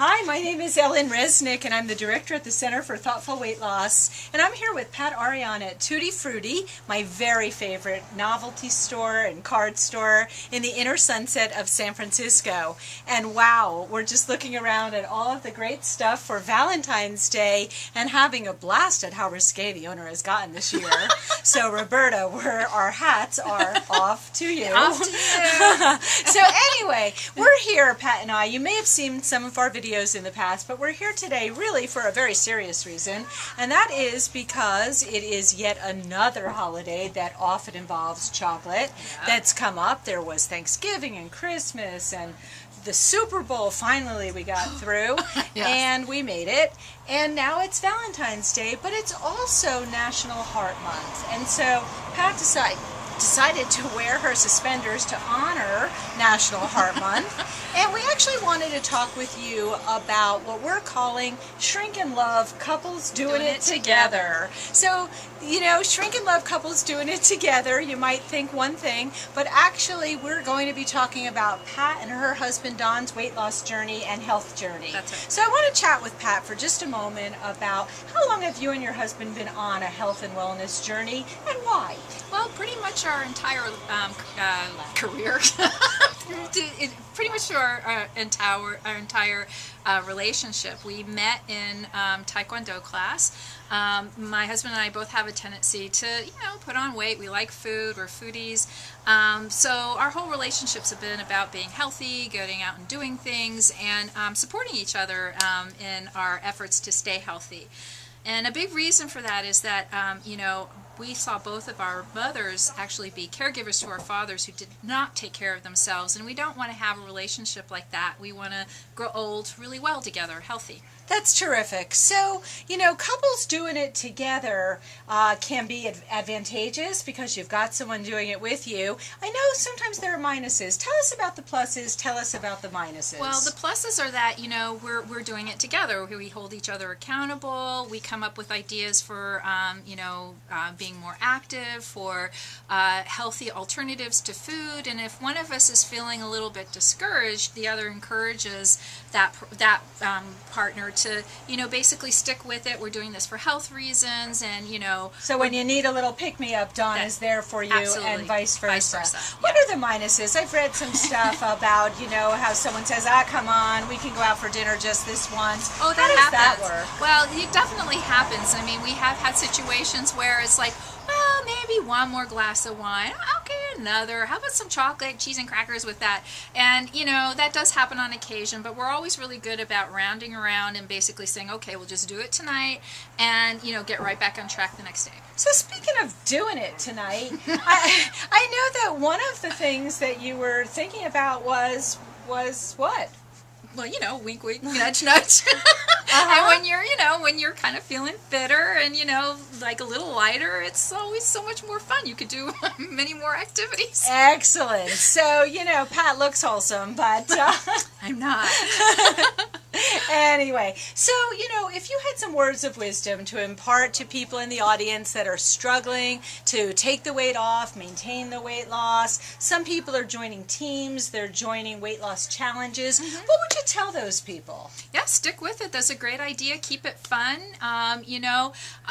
Hi, my name is Ellen Resnick, and I'm the director at the Center for Thoughtful Weight Loss. And I'm here with Pat Ariane at Tutti Frutti, my very favorite novelty store and card store in the inner sunset of San Francisco. And wow, we're just looking around at all of the great stuff for Valentine's Day and having a blast at how risque the owner has gotten this year. So Roberta, our hats are off to you. Off to you. So anyway, we're here, Pat and I. You may have seen some of our videos in the past, but we're here today really for a very serious reason, and that is because it is yet another holiday that often involves chocolate that's come up. There was Thanksgiving and Christmas and the Super Bowl. Finally we got through. Yes. And we made it, and now it's Valentine's Day, but it's also National Heart Month. And so Pat decided to wear her suspenders to honor National Heart Month. And we actually wanted to talk with you about what we're calling Shrink and Love Couples Doing It Together. So, you know, Shrink and Love Couples Doing It Together, you might think one thing, but actually we're going to be talking about Pat and her husband Don's weight loss journey and health journey. That's right. So I want to chat with Pat for just a moment about how long have you and your husband been on a health and wellness journey, and why? Well, pretty much our entire career, pretty much our entire relationship. We met in Taekwondo class. My husband and I both have a tendency to, put on weight. We like food. We're foodies. So our whole relationships have been about being healthy, going out and doing things, and supporting each other in our efforts to stay healthy. And a big reason for that is that, we saw both of our mothers actually be caregivers to our fathers who did not take care of themselves, and we don't want to have a relationship like that. We want to grow old really well together, healthy. That's terrific. So, couples doing it together can be advantageous because you've got someone doing it with you. I know sometimes there are minuses. Tell us about the pluses. Tell us about the minuses. Well, the pluses are that, we're doing it together. We hold each other accountable. We come up with ideas for, being more active, for healthy alternatives to food. And if one of us is feeling a little bit discouraged, the other encourages that partner to, basically stick with it. We're doing this for health reasons, and, So when you need a little pick-me-up, Don is there for you, absolutely. and vice versa. Yeah. What are the minuses? I've read some stuff about, how someone says, come on, we can go out for dinner just this once. Oh, How does that happens. work? Well, it definitely happens. I mean, we have had situations where it's like, well, maybe one more glass of wine. Okay, another. How about some chocolate, cheese, and crackers with that? And, that does happen on occasion, but we're always really good about rounding around and basically saying, okay, we'll just do it tonight and, get right back on track the next day. So speaking of doing it tonight, I know that one of the things that you were thinking about was what? Well, wink, wink, nudge, nudge. And when you're kind of feeling fitter and, like a little lighter, it's always so much more fun. You could do many more activities. Excellent. So, Pat looks wholesome, but I'm not. Anyway, so, if you had some words of wisdom to impart to people in the audience that are struggling to take the weight off, maintain the weight loss, some people are joining teams, they're joining weight loss challenges, what would you tell those people? Yeah, stick with it. That's a great idea. Keep it fun.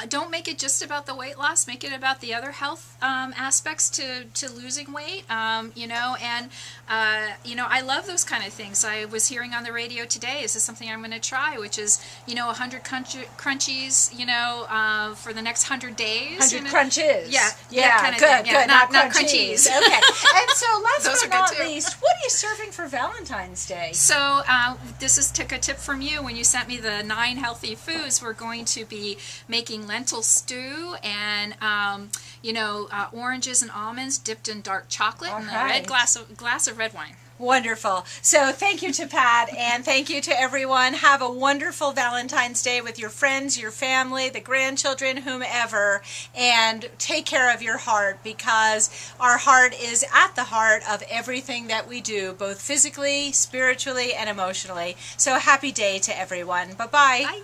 Don't make it just about the weight loss. Make it about the other health aspects to losing weight, I love those kind of things. I was hearing on the radio today, is this something I'm going to try, which is, 100 crunchies, for the next 100 days. 100 crunches. Yeah, kind of good, thing. good. Not crunchies. Okay. And so last Those but are good not too. least, what are you serving for Valentine's Day? So this is a tip from you. When you sent me the 9 healthy foods, we're going to be making lentil stew and oranges and almonds dipped in dark chocolate and a red glass of red wine. Wonderful. So thank you to Pat, and thank you to everyone. Have a wonderful Valentine's Day with your friends, your family, the grandchildren, whomever, and take care of your heart, because our heart is at the heart of everything that we do, both physically, spiritually, and emotionally. So happy day to everyone. Bye-bye. Bye.